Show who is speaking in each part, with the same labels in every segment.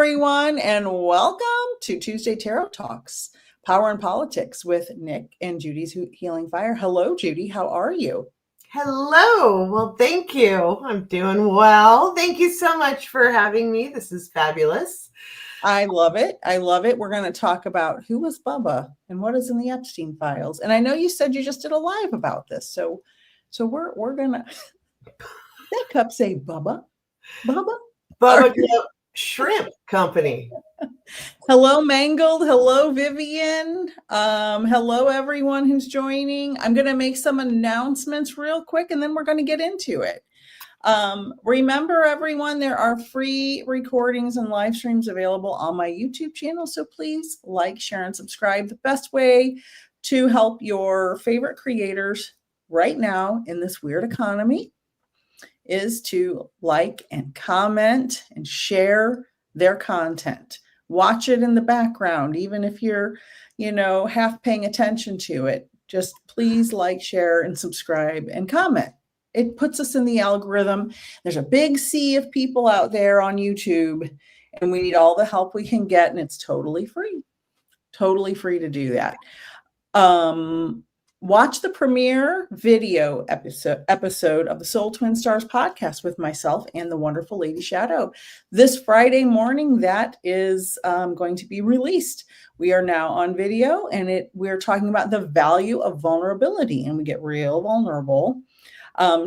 Speaker 1: everyone, and welcome to Tuesday Tarot Talks, Power and Politics with Nick and Judy's Healing Fire. Hello, Judy. How are you?
Speaker 2: Hello. Well, thank you. I'm doing well. Thank you so much for having me. This is fabulous.
Speaker 1: I love it. I love it. We're going to talk about who was Bubba and what is in the Epstein Files. And I know you said you just did a live about this, so we're gonna. That cup say Bubba, Bubba.
Speaker 2: Bubba Shrimp Company.
Speaker 1: Hello, Mangled. Hello, Vivian. Hello, everyone who's joining. I'm going to make some announcements real quick, and then we're going to get into it. Remember, everyone, there are free recordings and live streams available on my YouTube channel. So please like, share, and subscribe. The best way to help your favorite creators right now in this weird economy is to like and comment and share their content. Watch it in the background, even if you're, half paying attention to it. Just please like, share, and subscribe and comment. It puts us in the algorithm. There's a big sea of people out there on YouTube, and we need all the help we can get, and it's totally free. Totally free to do that. Watch the premiere video episode of the Soul Twin Stars podcast with myself and the wonderful Lady Shadow. This Friday morning, that is going to be released. We are now on video, and we're talking about the value of vulnerability, and we get real vulnerable.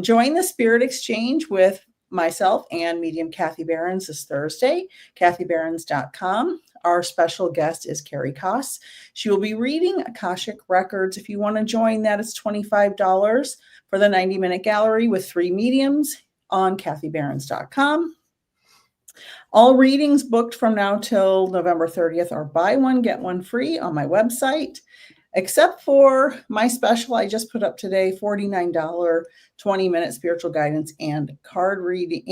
Speaker 1: Join the Spirit Exchange with myself and medium Kathy Behrens this Thursday, kathybehrens.com. Our special guest is Carrie Koss. She will be reading Akashic Records. If you want to join that, it's $25 for the 90-minute gallery with 3 mediums on kathybehrens.com. All readings booked from now till November 30th are buy one, get one free on my website, except for my special I just put up today, $49 20-minute spiritual guidance and card reading,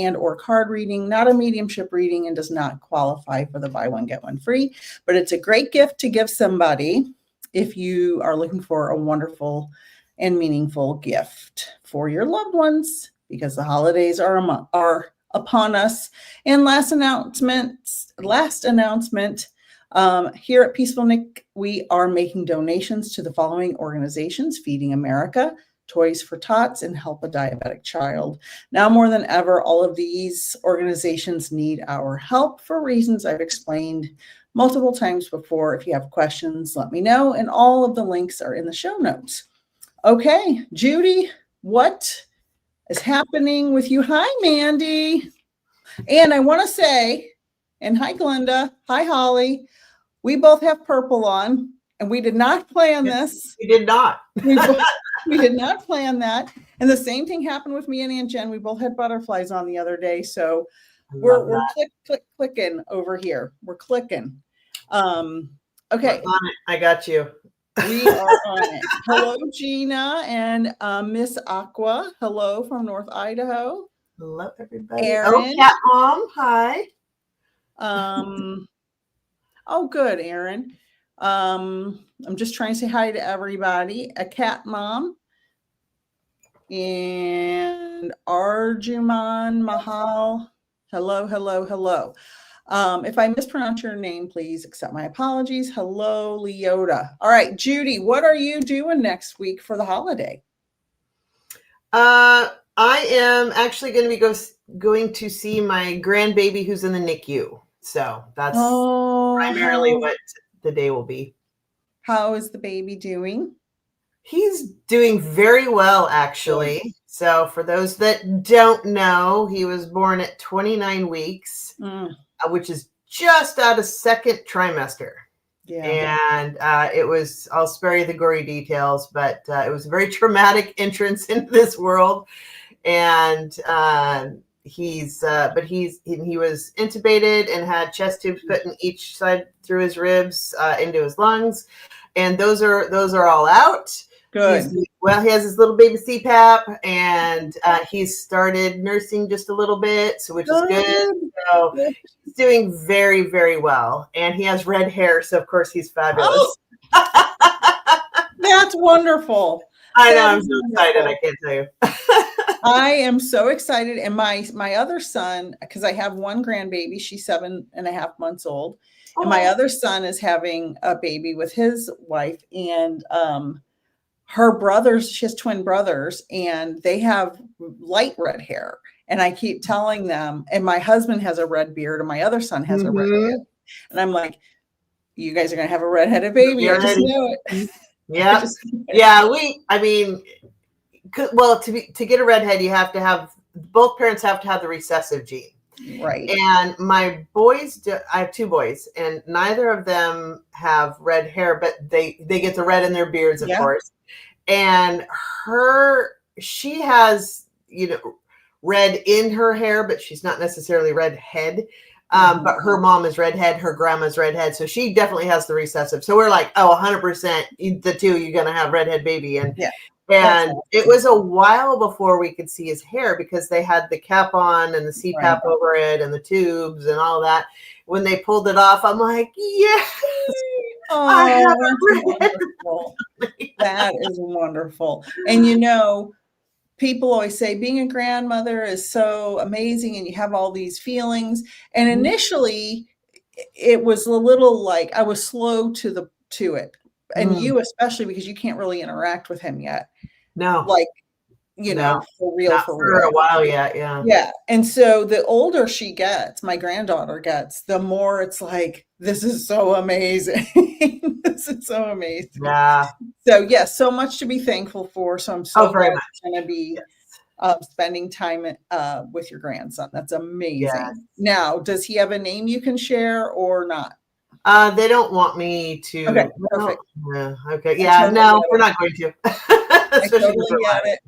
Speaker 1: not a mediumship reading, and does not qualify for the buy one, get one free. But it's a great gift to give somebody if you are looking for a wonderful and meaningful gift for your loved ones, because the holidays are upon us. And last announcement, here at Peaceful Nick, we are making donations to the following organizations: Feeding America, Toys for Tots, and Help a Diabetic Child. Now more than ever, all of these organizations need our help for reasons I've explained multiple times before. If you have questions, let me know, and all of the links are in the show notes. Okay, Judy, what is happening with you? Hi, Mandy. And I want to say, and hi, Glenda. Hi, Holly. We both have purple on, and we did not plan this.
Speaker 2: We did not.
Speaker 1: We did not plan that. And the same thing happened with me and Aunt Jen. We both had butterflies on the other day. So we're clicking over here. We're clicking. Okay.
Speaker 2: We're on it. I got you.
Speaker 1: We are on it. Hello, Gina and Miss Aqua. Hello from North Idaho.
Speaker 2: Hello, everybody.
Speaker 1: Erin.
Speaker 2: Oh, Cat Mom. Hi.
Speaker 1: Oh, good, Erin. I'm just trying to say hi to everybody. A Cat Mom and Arjuman Mahal. Hello, hello, hello. If I mispronounce your name, please accept my apologies. Hello, Leota. All right, Judy, what are you doing next week for the holiday?
Speaker 2: I am actually going to be going to see my grandbaby who's in the NICU. So that's primarily what the day will be.
Speaker 1: How is the baby doing?
Speaker 2: He's doing very well, actually. So for those that don't know, he was born at 29 weeks, which is just out of second trimester. Yeah. And it was, I'll spare you the gory details, but it was a very traumatic entrance into this world. And he was intubated and had chest tubes put in each side through his ribs into his lungs, and those are all out.
Speaker 1: Good.
Speaker 2: He has his little baby CPAP, and he's started nursing just a little bit, which is good. So he's doing very, very well, and he has red hair, so of course he's fabulous.
Speaker 1: Oh, that's wonderful.
Speaker 2: I know, I'm so excited, I can't tell you.
Speaker 1: I am so excited. And my other son, because I have one grandbaby, she's 7.5 months old. And my other son is having a baby with his wife. And her brothers, she has twin brothers, and they have light red hair. And I keep telling them, and my husband has a red beard, and my other son has a red beard. And I'm like, you guys are going to have a redheaded baby. I just know it.
Speaker 2: Yeah. Yeah. I mean, well, to get a redhead, you have to have, both parents have to have the recessive gene.
Speaker 1: Right.
Speaker 2: And my boys, I have two boys, and neither of them have red hair, but they get the red in their beards, of course. And she has, red in her hair, but she's not necessarily redhead. But her mom is redhead, her grandma's redhead, so she definitely has the recessive. So we're like, oh, 100%, the two, you're gonna have redhead baby. And it was a while before we could see his hair because they had the cap on and the CPAP over it and the tubes and all that. When they pulled it off, I'm like, yes, I have
Speaker 1: wonderful. That is wonderful. And people always say being a grandmother is so amazing and you have all these feelings. And initially it was a little like I was slow to it. And you especially, because you can't really interact with him yet.
Speaker 2: No.
Speaker 1: Like, for real.
Speaker 2: For a while yet, yeah.
Speaker 1: Yeah. And so the older she gets, my granddaughter gets, the more it's like, this is so amazing. This is so amazing.
Speaker 2: Yeah.
Speaker 1: So so much to be thankful for. So I'm so glad you're going to be spending time with your grandson. That's amazing. Yes. Now, does he have a name you can share or not?
Speaker 2: They don't want me to.
Speaker 1: Okay, perfect.
Speaker 2: Okay. Yeah, no, we're not going to.
Speaker 1: I totally get it.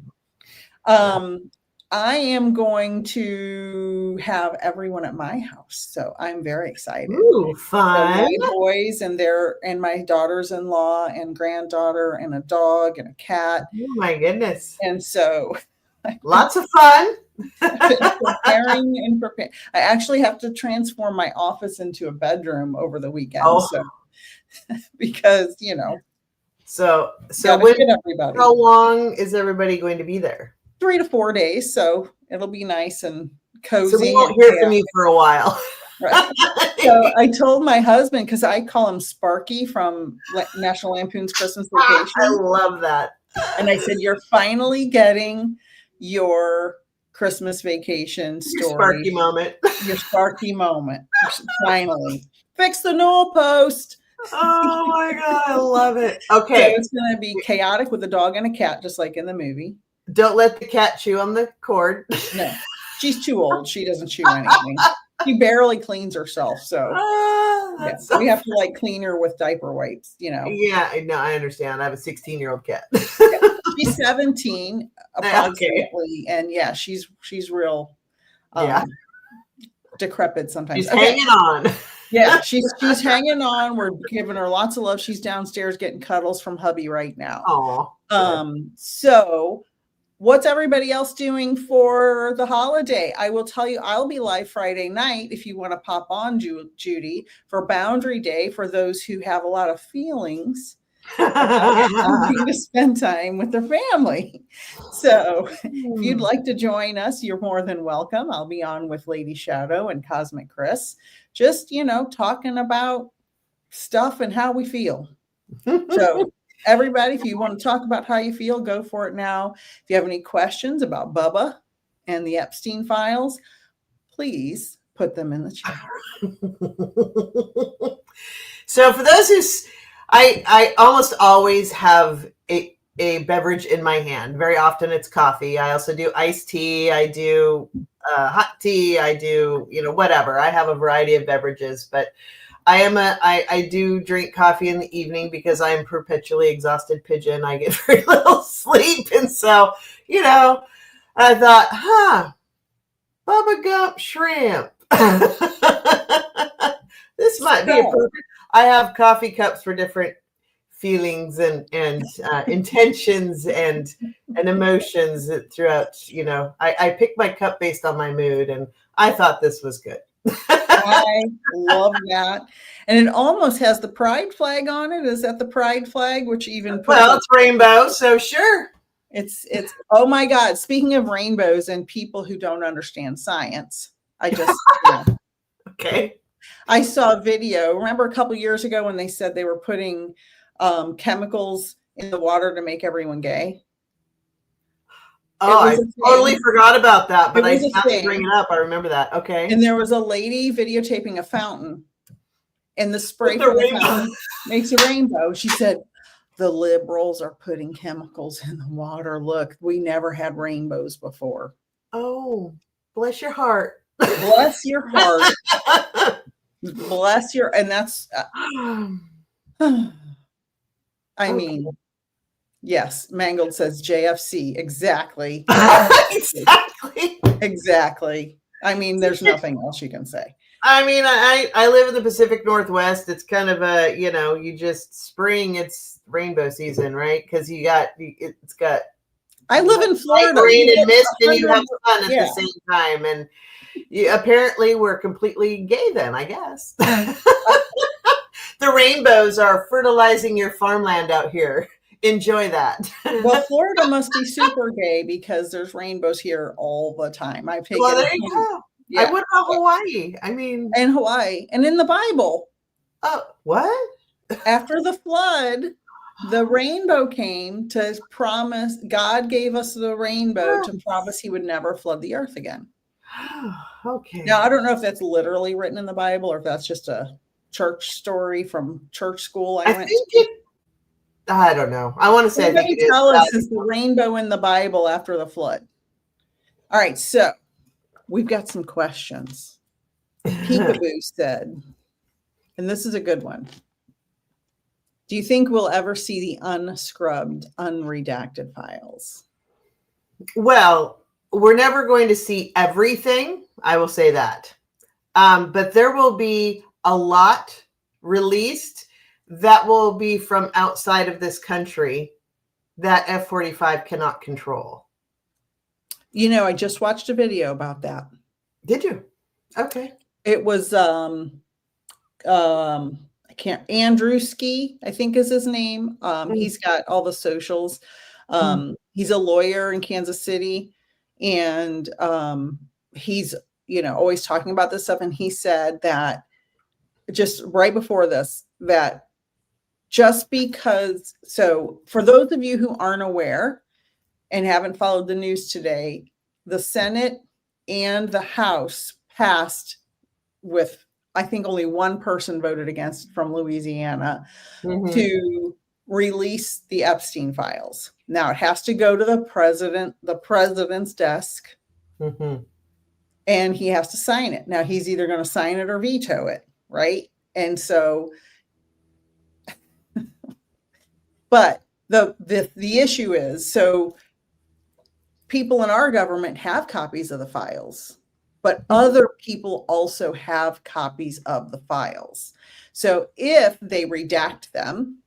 Speaker 1: I am going to have everyone at my house, so I'm very excited.
Speaker 2: Ooh, fun!
Speaker 1: So my boys and my daughters-in-law and granddaughter and a dog and a cat.
Speaker 2: Oh my goodness!
Speaker 1: And so,
Speaker 2: lots of fun.
Speaker 1: Preparing. I actually have to transform my office into a bedroom over the weekend. So, because
Speaker 2: So how long is everybody going to be there?
Speaker 1: 3 to 4 days. So it'll be nice and cozy.
Speaker 2: So we won't hear from you for a while.
Speaker 1: Right. So I told my husband, because I call him Sparky from National Lampoon's Christmas Vacation.
Speaker 2: I love that.
Speaker 1: And I said, you're finally getting your Christmas vacation story.
Speaker 2: Sparky moment.
Speaker 1: Your Sparky moment. Finally. Fix the newel post.
Speaker 2: Oh my God, I love it. Okay.
Speaker 1: So it's going to be chaotic with a dog and a cat, just like in the movie.
Speaker 2: Don't let the cat chew on the cord.
Speaker 1: No, she's too old. She doesn't chew anything. She barely cleans herself. So, so we have to clean her with diaper wipes,
Speaker 2: Yeah, no, I understand. I have a 16-year-old cat.
Speaker 1: She's 17 approximately. Okay. And she's real decrepit sometimes.
Speaker 2: She's hanging on.
Speaker 1: Yeah, she's hanging on. We're giving her lots of love. She's downstairs getting cuddles from hubby right now.
Speaker 2: Oh.
Speaker 1: So what's everybody else doing for the holiday? I will tell you, I'll be live Friday night if you want to pop on, Judy, for Boundary Day for those who have a lot of feelings to spend time with their family. So if you'd like to join us, you're more than welcome. I'll be on with Lady Shadow and Cosmic Chris, just, talking about stuff and how we feel. So everybody, if you want to talk about how you feel, go for it now. If you have any questions about Bubba and the Epstein Files, please put them in the chat.
Speaker 2: So for those who, I almost always have a beverage in my hand. Very often it's coffee. I also do iced tea. I do hot tea. I do, whatever. I have a variety of beverages, but I do drink coffee in the evening because I am perpetually exhausted pigeon. I get very little sleep. And so, I thought, Bubba Gump shrimp. This might be appropriate. I have coffee cups for different feelings and intentions and emotions throughout, I pick my cup based on my mood, and I thought this was good.
Speaker 1: I love that. And it almost has the pride flag on it. Is that the pride flag? Which even
Speaker 2: it's rainbow, so sure.
Speaker 1: It's oh my God. Speaking of rainbows and people who don't understand science,
Speaker 2: Okay.
Speaker 1: I saw a video. Remember a couple years ago when they said they were putting chemicals in the water to make everyone gay?
Speaker 2: Oh, I totally forgot about that, but I have to bring it up. I remember that. Okay.
Speaker 1: And there was a lady videotaping a fountain, and the spray from the fountain makes a rainbow. She said, the liberals are putting chemicals in the water. Look, we never had rainbows before.
Speaker 2: Oh, bless your heart.
Speaker 1: Bless your heart. Bless your, and that's, I mean, yes, Mangold says JFC. Exactly. Exactly. I mean, there's nothing else you can say.
Speaker 2: I mean, I live in the Pacific Northwest. It's kind of a, you just spring, it's rainbow season, right? Because it's got.
Speaker 1: I live in Florida.
Speaker 2: Rain and mist, and you have sun at the same time. And apparently we're completely gay then, I guess. The rainbows are fertilizing your farmland out here. Enjoy that.
Speaker 1: Well, Florida must be super gay because there's rainbows here all the time. I've taken.
Speaker 2: Well, there you go. Yeah. What about Hawaii? I mean,
Speaker 1: and Hawaii, and in the Bible.
Speaker 2: Oh, what?
Speaker 1: After the flood, the rainbow came to promise. God gave us the rainbow to promise He would never flood the earth again.
Speaker 2: Okay.
Speaker 1: Now I don't know if that's literally written in the Bible or if that's just a church story from church school.
Speaker 2: I don't know. I want to say.
Speaker 1: Somebody tell us, is the rainbow in the Bible after the flood? All right, so we've got some questions. Peekaboo said, and this is a good one. Do you think we'll ever see the unscrubbed, unredacted files?
Speaker 2: Well, we're never going to see everything. I will say that. But there will be a lot released that will be from outside of this country that F-45 cannot control.
Speaker 1: I just watched a video about that.
Speaker 2: Did you? Okay.
Speaker 1: It was Andrewski, I think is his name. He's got all the socials. He's a lawyer in Kansas City, and he's always talking about this stuff. And he said that just right before this, that just because, so for those of you who aren't aware and haven't followed the news today, the Senate and the House passed with, I think only one person voted against from Louisiana to release the Epstein Files. Now it has to go to the president's desk, and he has to sign it. Now he's either going to sign it or veto it, right? And so, but the issue is, so people in our government have copies of the files, but other people also have copies of the files. So if they redact them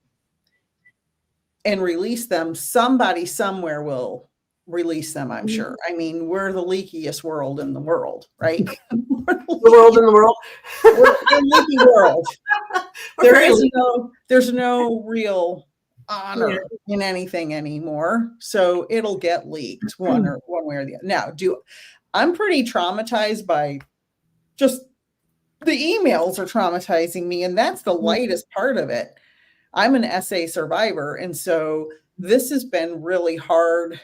Speaker 1: and release them, somebody somewhere will release them, I'm sure. I mean, we're the leakiest world in the world, right?
Speaker 2: The world in the world.
Speaker 1: We're the leaky world. There's no real honor in anything anymore. So it'll get leaked one way or the other. Now, I'm pretty traumatized by just the emails are traumatizing me, and that's the lightest part of it. I'm an SA survivor, and so this has been really hard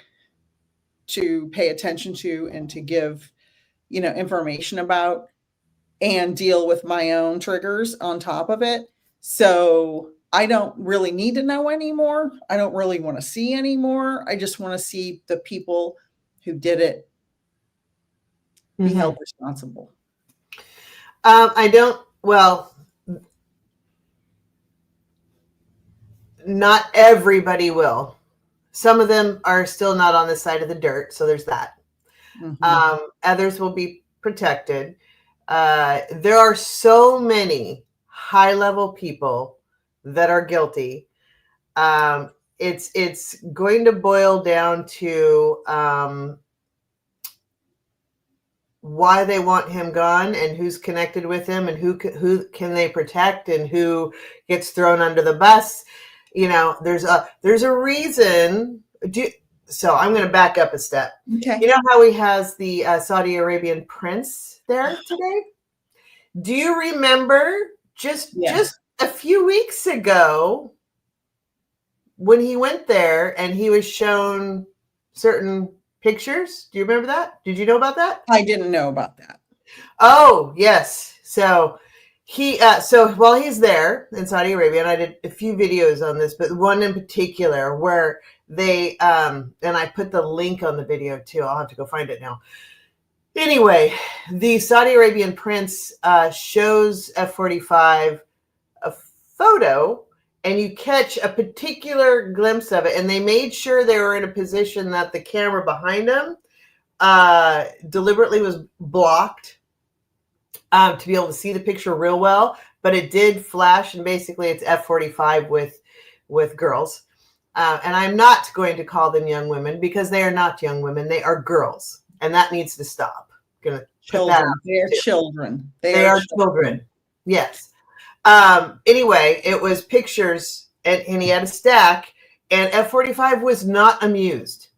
Speaker 1: to pay attention to and to give, information about and deal with my own triggers on top of it. So I don't really need to know anymore. I don't really want to see anymore. I just want to see the people who did it be held responsible.
Speaker 2: Not everybody will. Some of them are still not on the side of the dirt, so there's that. Others will be protected. There are so many high-level people that are guilty. It's going to boil down to why they want him gone and who's connected with him and who can they protect and who gets thrown under the bus. There's a reason. So I'm going to back up a step.
Speaker 1: Okay.
Speaker 2: You know how he has the Saudi Arabian prince there today? Do you remember just a few weeks ago when he went there and he was shown certain pictures? Do you remember that? Did you know about that?
Speaker 1: I didn't know about that.
Speaker 2: Oh, yes. So so while he's there in Saudi Arabia, and I did a few videos on this, but one in particular where they and I put the link on the video too. I'll have to go find it now. Anyway, the Saudi Arabian prince shows F-45 a photo, and you catch a particular glimpse of it, and they made sure they were in a position that the camera behind them deliberately was blocked to be able to see the picture real well, but it did flash, and basically it's F-45 with girls. And I'm not going to call them young women because they are not young women. They are girls, and that needs to stop. I'm going to
Speaker 1: children. They are children.
Speaker 2: They are children. Yes. Anyway, it was pictures, and he had a stack, and F-45 was not amused.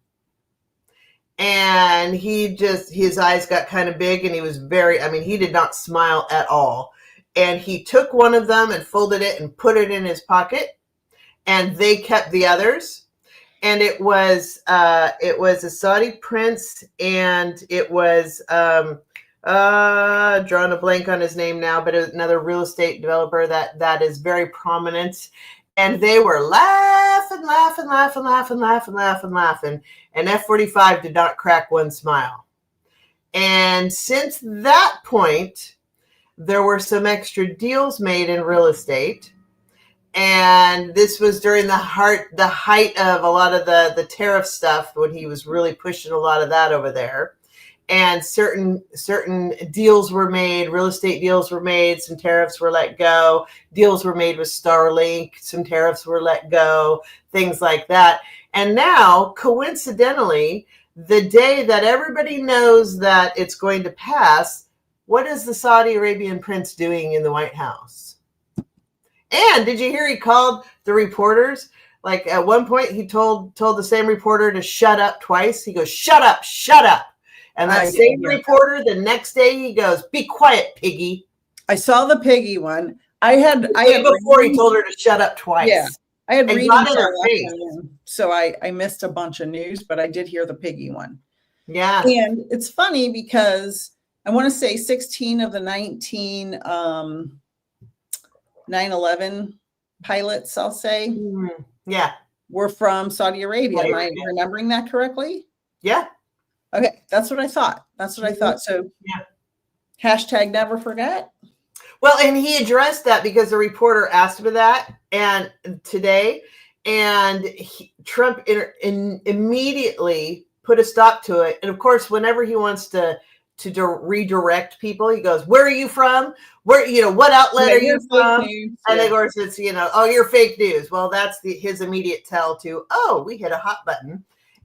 Speaker 2: And his eyes got kind of big, and he was he did not smile at all. And he took one of them and folded it and put it in his pocket, and they kept the others. And it was a Saudi prince, and it was drawing a blank on his name now, but it was another real estate developer that is very prominent. And they were laughing, and F-45 did not crack one smile. And since that point, there were some extra deals made in real estate. And this was during the height of a lot of the tariff stuff, when he was really pushing a lot of that over there. And certain deals were made, real estate deals were made, some tariffs were let go, deals were made with Starlink, some tariffs were let go, things like that. And now, coincidentally, the day that everybody knows that it's going to pass, what is the Saudi Arabian prince doing in the White House? And did you hear he called the reporters? Like at one point he told the same reporter to shut up twice. He goes, shut up, shut up. And that same reporter, the next day, he goes, "Be quiet, piggy."
Speaker 1: I saw the piggy one. I had
Speaker 2: before he told her to shut up twice.
Speaker 1: Yeah, I had reading
Speaker 2: in her face.
Speaker 1: So I missed a bunch of news, but I did hear the piggy one.
Speaker 2: Yeah,
Speaker 1: and it's funny because I want to say 16 of the 19 9/11 pilots, I'll say, were from Saudi Arabia. Am I remembering that correctly?
Speaker 2: Yeah.
Speaker 1: Okay, that's what I thought. That's what I thought. So, hashtag never forget.
Speaker 2: Well, and he addressed that because the reporter asked him that, and today, and Trump immediately put a stop to it. And of course, whenever he wants to redirect people, he goes, "Where are you from? Where, what outlet are you from?" And of course, it's "Oh, you're fake news." Well, that's his immediate tell to, "Oh, we hit a hot button."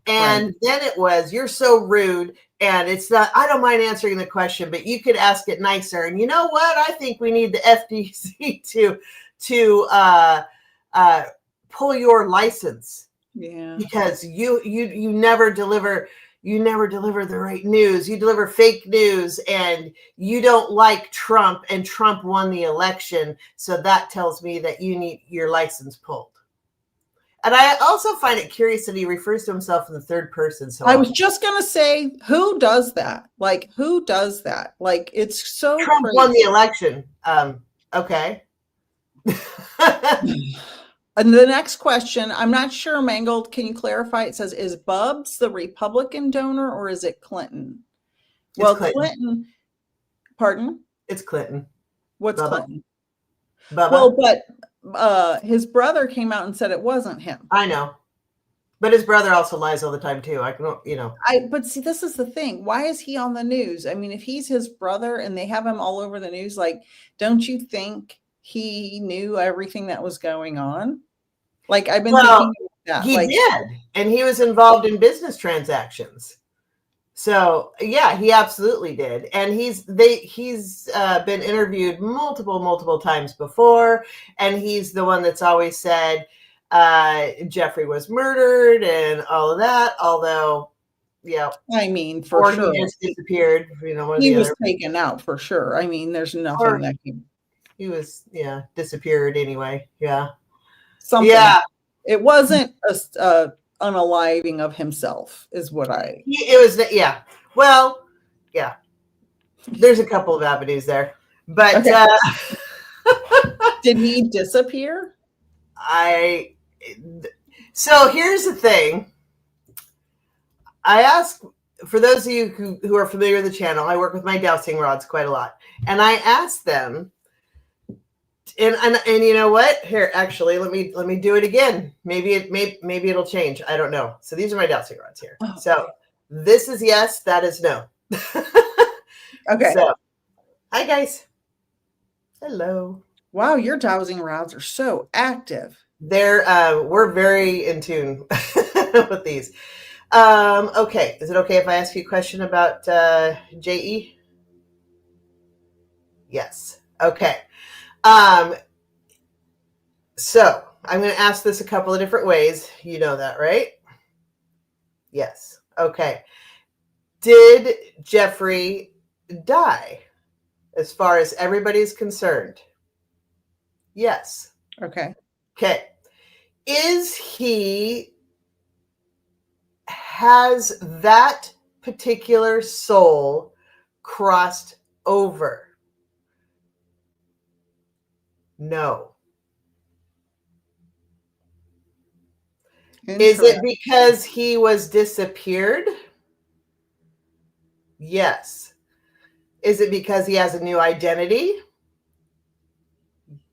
Speaker 2: And then it was, "You're so rude." And it's not, "I don't mind answering the question, but you could ask it nicer." And you know what? I think we need the FTC to pull your license.
Speaker 1: Yeah.
Speaker 2: Because you never deliver the right news. You deliver fake news, and you don't like Trump, and Trump won the election. So that tells me that you need your license pulled. And I also find it curious that he refers to himself in the third person. So
Speaker 1: I was just going to say, who does that? Like, who does that? Like, it's so
Speaker 2: Trump
Speaker 1: crazy.
Speaker 2: won the election. Okay.
Speaker 1: And the next question, I'm not sure, Mangold, can you clarify? It says, is Bubs the Republican donor, or is it Clinton? Well, Clinton. Pardon?
Speaker 2: It's Clinton.
Speaker 1: What's
Speaker 2: Bubba.
Speaker 1: Clinton?
Speaker 2: Bubba.
Speaker 1: Well, but his brother came out and said it wasn't him.
Speaker 2: I know. But his brother also lies all the time too.
Speaker 1: But see, this is the thing. Why is he on the news? I mean, if he's his brother and they have him all over the news, like, don't you think he knew everything that was going on? Like, I've been thinking about that.
Speaker 2: He did. And he was involved in business transactions. So yeah, he absolutely did. And he's been interviewed multiple times before. And he's the one that's always said, Jeffrey was murdered and all of that. Although, yeah,
Speaker 1: I mean, for
Speaker 2: or
Speaker 1: sure.
Speaker 2: he just disappeared. One or
Speaker 1: He
Speaker 2: the
Speaker 1: was
Speaker 2: other.
Speaker 1: taken out for sure. I mean, there's nothing
Speaker 2: Or
Speaker 1: that can.
Speaker 2: he was, disappeared anyway. Yeah.
Speaker 1: Something.
Speaker 2: Yeah.
Speaker 1: It wasn't a unaliving of himself, is what I.
Speaker 2: It was, yeah. Well, yeah. There's a couple of avenues there, but
Speaker 1: Okay. Did he disappear?
Speaker 2: So here's the thing. I ask, for those of you who are familiar with the channel, I work with my dowsing rods quite a lot, and I ask them, and you know what? Here, actually, let me do it again. Maybe it'll change. I don't know. So these are my dowsing rods here. Oh. So this is yes, that is no.
Speaker 1: Okay.
Speaker 2: So, hi guys. Hello.
Speaker 1: Wow, your dowsing rods are so active.
Speaker 2: We're very in tune with these. Okay. Is it okay if I ask you a question about JE? Yes. Okay. So I'm going to ask this a couple of different ways. You know that, right? Yes. Okay. Did Jeffrey die as far as everybody's concerned? Yes.
Speaker 1: Okay.
Speaker 2: Okay. Has that particular soul crossed over? No. Is it because he was disappeared? Yes. Is it because he has a new identity?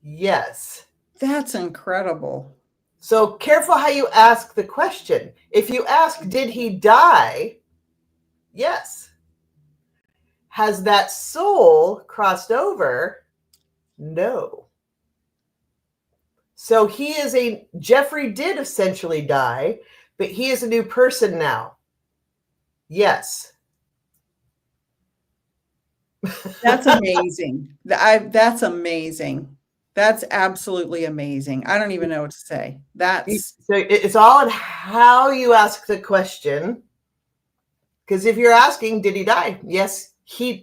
Speaker 2: Yes.
Speaker 1: That's incredible.
Speaker 2: So careful how you ask the question. If you ask, did he die? Yes. Has that soul crossed over? No. So Jeffrey did essentially die, but he is a new person now. Yes.
Speaker 1: That's amazing. That's amazing. That's absolutely amazing. I don't even know what to say. So
Speaker 2: it's all in how you ask the question. Because if you're asking, did he die? Yes,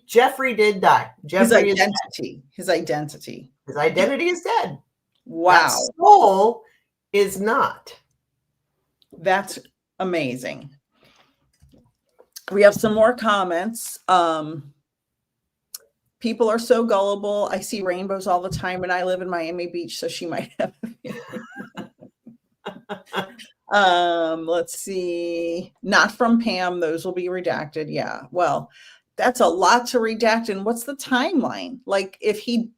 Speaker 2: Jeffrey did die.
Speaker 1: His identity is
Speaker 2: dead.
Speaker 1: Wow.
Speaker 2: That soul is not.
Speaker 1: That's amazing. We have some more comments. People are so gullible. I see rainbows all the time, and I live in Miami Beach, so she might have. Let's see. Not from Pam. Those will be redacted. Yeah. Well, that's a lot to redact. And what's the timeline? Like if he.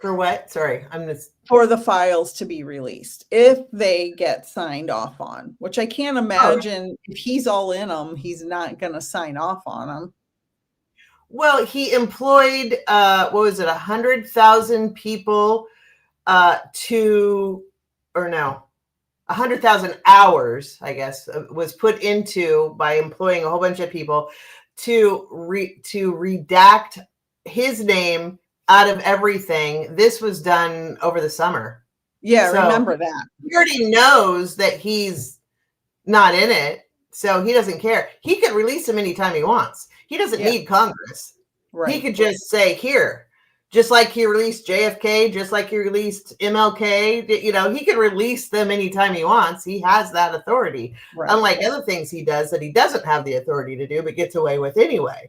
Speaker 2: For what? Sorry,
Speaker 1: for the files to be released if they get signed off on, which I can't imagine if he's all in them, he's not going to sign off on them.
Speaker 2: Well, he employed, 100,000 people 100,000 hours, I guess, was put into by employing a whole bunch of people to redact his name out of everything. This was done over the summer.
Speaker 1: Yeah, so remember that.
Speaker 2: He already knows that he's not in it, so he doesn't care. He could release him anytime he wants. He doesn't need Congress. Right. He could just say, here, just like he released JFK, just like he released MLK, he could release them anytime he wants. He has that authority, unlike other things he does that he doesn't have the authority to do, but gets away with anyway.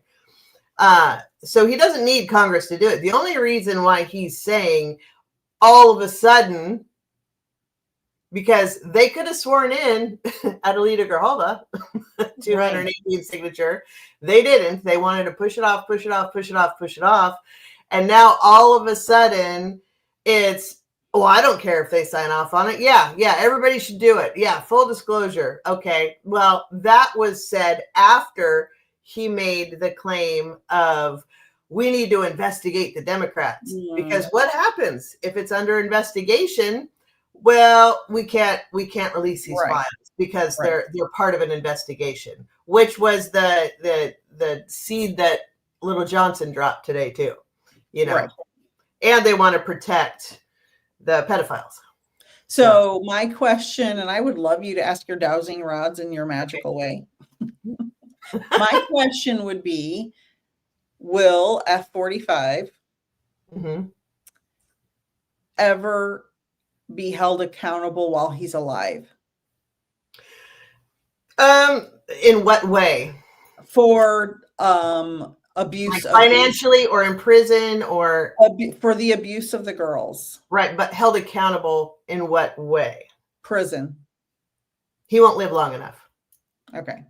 Speaker 2: So he doesn't need Congress to do it. The only reason why he's saying all of a sudden, because they could have sworn in Adelita Grijalva, 218 signature. They didn't. They wanted to push it off. And now all of a sudden it's, I don't care if they sign off on it. Yeah, everybody should do it. Yeah, full disclosure. Okay, well, that was said after he made the claim of, we need to investigate the Democrats. Because what happens if it's under investigation? Well, we can't release these files because they're part of an investigation, which was the seed that Little Johnson dropped today too, and they want to protect the pedophiles.
Speaker 1: So my question, and I would love you to ask your dowsing rods in your magical way. My question would be, will F45 ever be held accountable while he's alive?
Speaker 2: In what way?
Speaker 1: For abuse,
Speaker 2: like financially, or in prison, or
Speaker 1: for the abuse of the girls.
Speaker 2: Right, but held accountable in what way?
Speaker 1: Prison.
Speaker 2: He won't live long enough.
Speaker 1: Okay,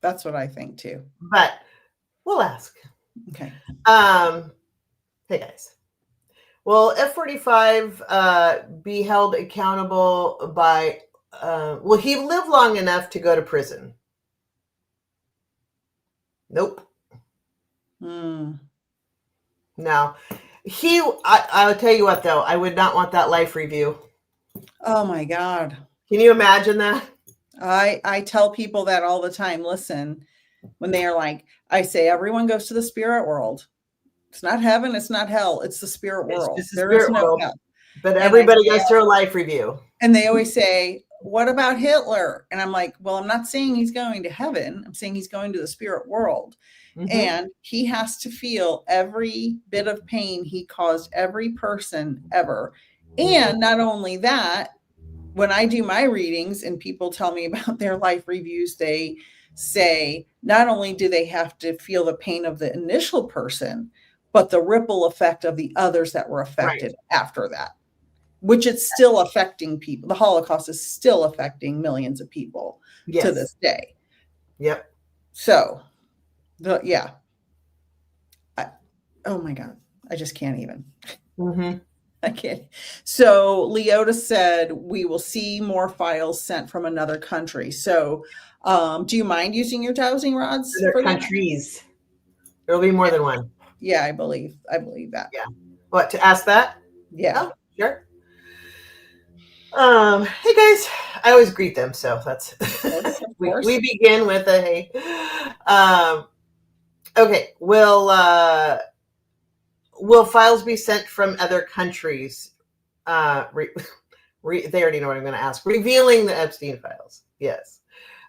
Speaker 1: that's what I think too.
Speaker 2: But we'll ask.
Speaker 1: Okay.
Speaker 2: Hey guys. Will F45 be held accountable by? Will he live long enough to go to prison? Nope. No. I will tell you what, though, I would not want that life review.
Speaker 1: Oh my God.
Speaker 2: Can you imagine that?
Speaker 1: I tell people that all the time. Listen, when they are like, I say, everyone goes to the spirit world. It's not heaven. It's not hell. It's the spirit world. There is no hell.
Speaker 2: But everybody goes through a life review.
Speaker 1: And they always say, what about Hitler? And I'm like, well, I'm not saying he's going to heaven. I'm saying he's going to the spirit world. And he has to feel every bit of pain he caused every person ever. And not only that, when I do my readings and people tell me about their life reviews, they say not only do they have to feel the pain of the initial person, but the ripple effect of the others that were affected after that, which it's still affecting people. The Holocaust is still affecting millions of people to this day.
Speaker 2: Yep.
Speaker 1: So, oh my God, I just can't even. I can't. So Leota said, we will see more files sent from another country. So do you mind using your dowsing rods?
Speaker 2: Other countries. There'll be more than one.
Speaker 1: Yeah, I believe that.
Speaker 2: Yeah. What, to ask that?
Speaker 1: Yeah.
Speaker 2: Oh, sure. Hey guys, I always greet them, so that's we begin with a hey. Okay, will files be sent from other countries? They already know what I'm going to ask. Revealing the Epstein files. Yes.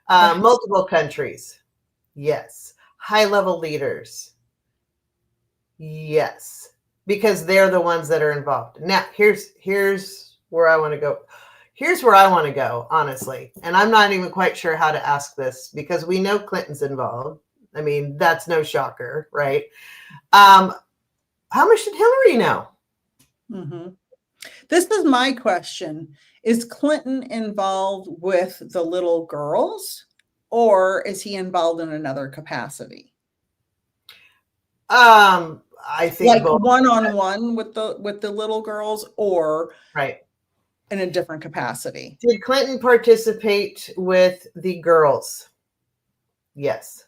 Speaker 2: Multiple countries. Yes. High-level leaders. Yes. Because they're the ones that are involved. Now, here's where I want to go. Here's where I want to go, honestly. And I'm not even quite sure how to ask this because we know Clinton's involved. I mean, that's no shocker, right? How much did Hillary know?
Speaker 1: This is my question. Is Clinton involved with the little girls, or is he involved in another capacity?
Speaker 2: I think
Speaker 1: like one-on-one with the little girls, or in a different capacity.
Speaker 2: Did Clinton participate with the girls? Yes.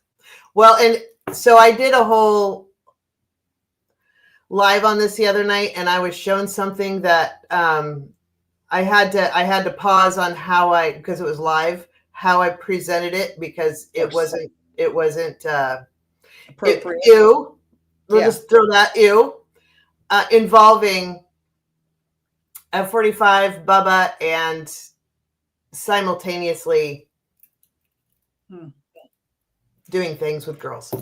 Speaker 2: Well, and so I did a whole live on this the other night, and I was shown something that I had to pause on because it was live, how I presented it, because it wasn't appropriate. We'll just throw that involving F45, Bubba, and simultaneously doing things with girls.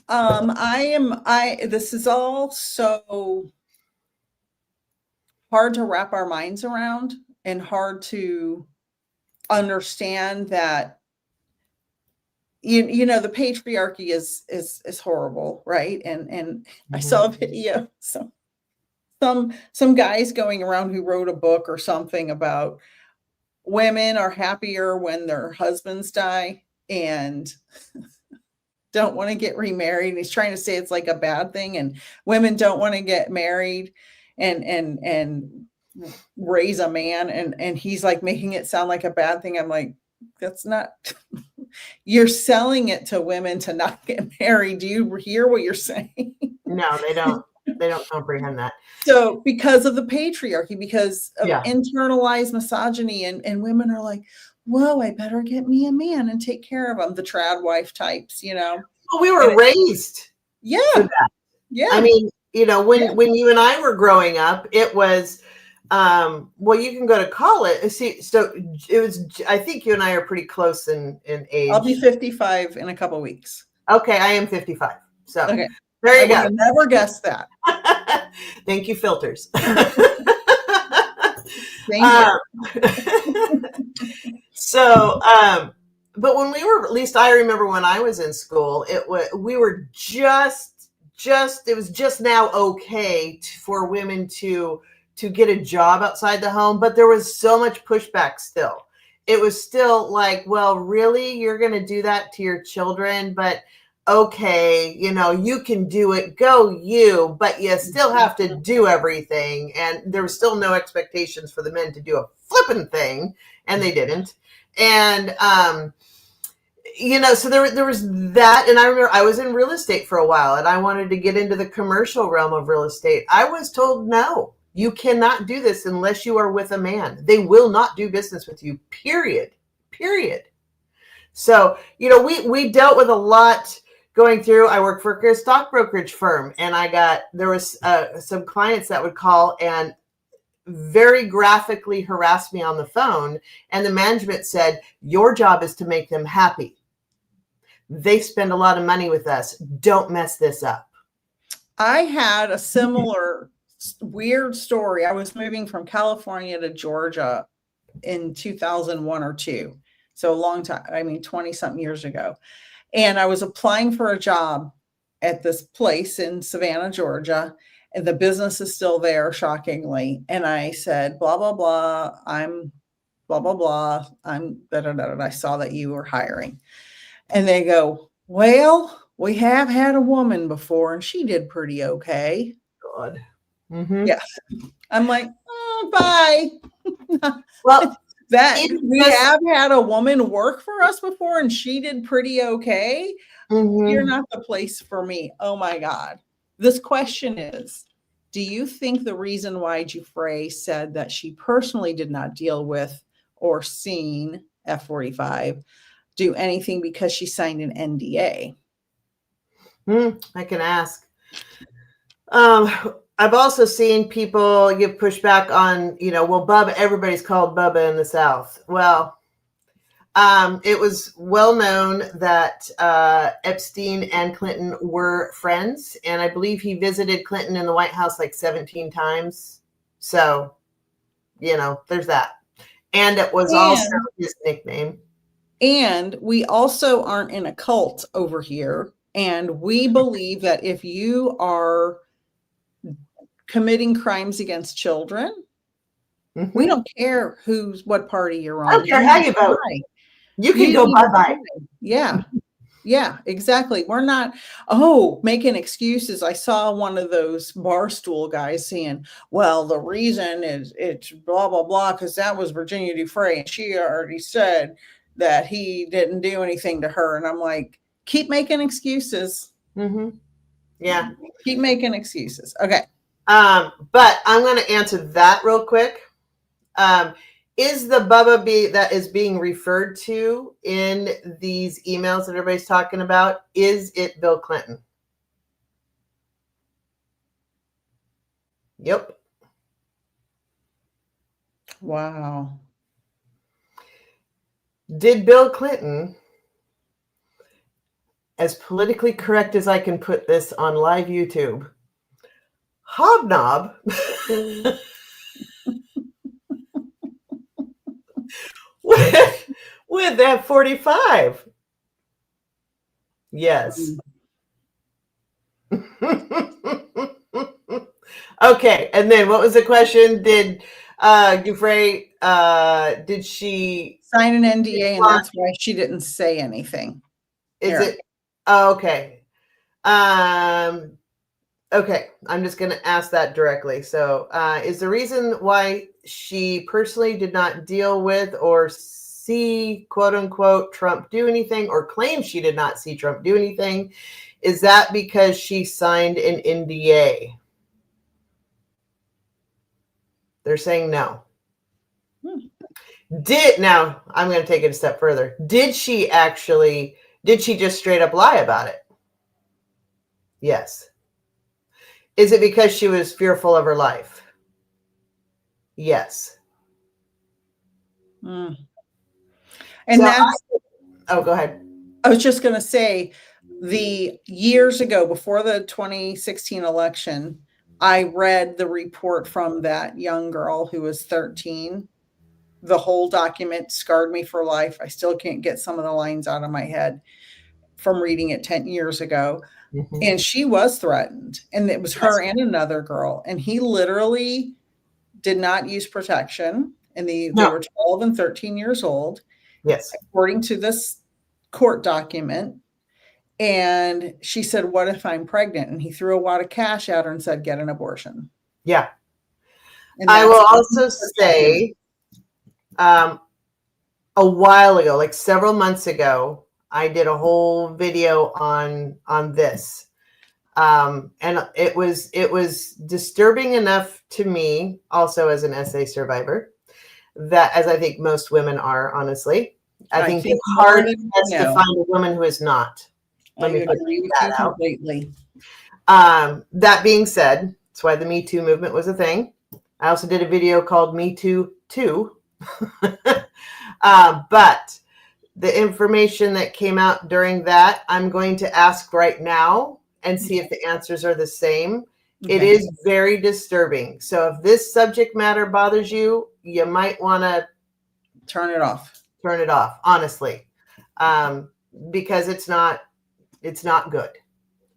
Speaker 2: This is all so hard to wrap our minds around and hard to understand that, you know, the patriarchy is horrible, right? And I saw a video, some guys going around who wrote a book or something about women are happier when their husbands die and don't want to get remarried. He's trying to say it's like a bad thing, and women don't want to get married and raise a man, and he's like making it sound like a bad thing. I'm like, that's not. You're selling it to women to not get married. Do you hear what you're saying? No, they don't. They don't comprehend that. So because of the patriarchy, because of internalized misogyny, and women are like, whoa, I better get me a man and take care of him. The trad wife types, you know. Well, we were raised. Yeah. For that. Yeah. I mean, you know, when you and I were growing up, it was Well, you can go to college. See, so it was, I think you and I are pretty close in age.
Speaker 1: I'll be 55 in a couple of weeks.
Speaker 2: Okay, I am 55. So
Speaker 1: okay.
Speaker 2: There you
Speaker 1: I
Speaker 2: go.
Speaker 1: would have never guessed that.
Speaker 2: Thank you, filters.
Speaker 1: Thank you.
Speaker 2: So, but when we were, at least I remember when I was in school, we were it was just now okay for women to get a job outside the home, but there was so much pushback still. It was still like, well, really, you're going to do that to your children, but okay, you can do it, go you, but you still have to do everything. And there was still no expectations for the men to do a flippin' thing, and they didn't. And, so there was that. And I remember I was in real estate for a while, and I wanted to get into the commercial realm of real estate. I was told, no, you cannot do this unless you are with a man. They will not do business with you, period. So, we dealt with a lot going through. I worked for a stock brokerage firm, and there was some clients that would call and very graphically harass me on the phone. And the management said, your job is to make them happy. They spend a lot of money with us. Don't mess this up.
Speaker 1: I had a similar weird story. I was moving from California to Georgia in 2001 or 2. So a long time, 20 something years ago. And I was applying for a job at this place in Savannah, Georgia. And the business is still there, shockingly. And I said, blah, blah, blah. I'm blah, blah, blah. I'm da, da, da, da. I saw that you were hiring. And they go, well, we have had a woman before and she did pretty okay.
Speaker 2: God. Mm-hmm.
Speaker 1: Yes. I'm like, oh, bye.
Speaker 2: Well,
Speaker 1: we have had a woman work for us before and she did pretty okay. Mm-hmm. You're not the place for me. Oh my God. This question is, do you think the reason why Giuffre said that she personally did not deal with or seen F45 do anything because she signed an NDA?
Speaker 2: I can ask. I've also seen people give pushback on, well, Bubba, everybody's called Bubba in the South. Well, it was well known that Epstein and Clinton were friends, and I believe he visited Clinton in the White House like 17 times. So, there's that. And it was also his nickname.
Speaker 1: And we also aren't in a cult over here. And we believe that if you are committing crimes against children, we don't care what party you're on.
Speaker 2: I don't care how you vote. You can go bye-bye.
Speaker 1: Yeah, exactly. We're not, making excuses. I saw one of those Barstool guys saying, well, the reason is it's blah, blah, blah, because that was Virginia Giuffre, and she already said that he didn't do anything to her. And I'm like, keep making excuses.
Speaker 2: Mm-hmm. Yeah.
Speaker 1: Keep making excuses. Okay.
Speaker 2: But I'm going to answer that real quick. Is the Bubba that is being referred to in these emails that everybody's talking about, is it Bill Clinton? Yep.
Speaker 1: Wow. Did
Speaker 2: Bill Clinton, as politically correct as I can put this on live YouTube, hobnob with that 45? Yes. Okay, and then what was the question? Did Giuffre, did she
Speaker 1: sign an NDA, and that's why she didn't say anything?
Speaker 2: Okay. Okay, I'm just going to ask that directly. So, is the reason why she personally did not deal with or see, quote unquote, Trump do anything, or claim she did not see Trump do anything, is that because she signed an NDA? They're saying no. Now, I'm going to take it a step further. Did she just straight up lie about it? Yes. Is it because she was fearful of her life? Yes.
Speaker 1: And
Speaker 2: so go ahead.
Speaker 1: I was just going to say, the years ago, before the 2016 election, I read the report from that young girl who was 13. The whole document scarred me for life. I still can't get some of the lines out of my head from reading it 10 years ago. Mm-hmm. And she was threatened, and it was her and another girl. And he literally did not use protection. And they were 12 and 13 years old.
Speaker 2: Yes.
Speaker 1: According to this court document. And she said, "What if I'm pregnant?" And he threw a wad of cash at her and said, "Get an abortion."
Speaker 2: Yeah. I will also say, a while ago, like several months ago, I did a whole video on this. And it was disturbing enough to me, also as an SA survivor, that, as I think most women are, honestly, I think it's hard to find a woman who is not. Let me agree with you completely. That being said, that's why the Me Too movement was a thing. I also did a video called Me Too 2. But the information that came out during that, I'm going to ask right now and see if the answers are the same. Okay. It is very disturbing. So if this subject matter bothers you, you might want to
Speaker 1: turn it off.
Speaker 2: Turn it off, honestly, because it's not good.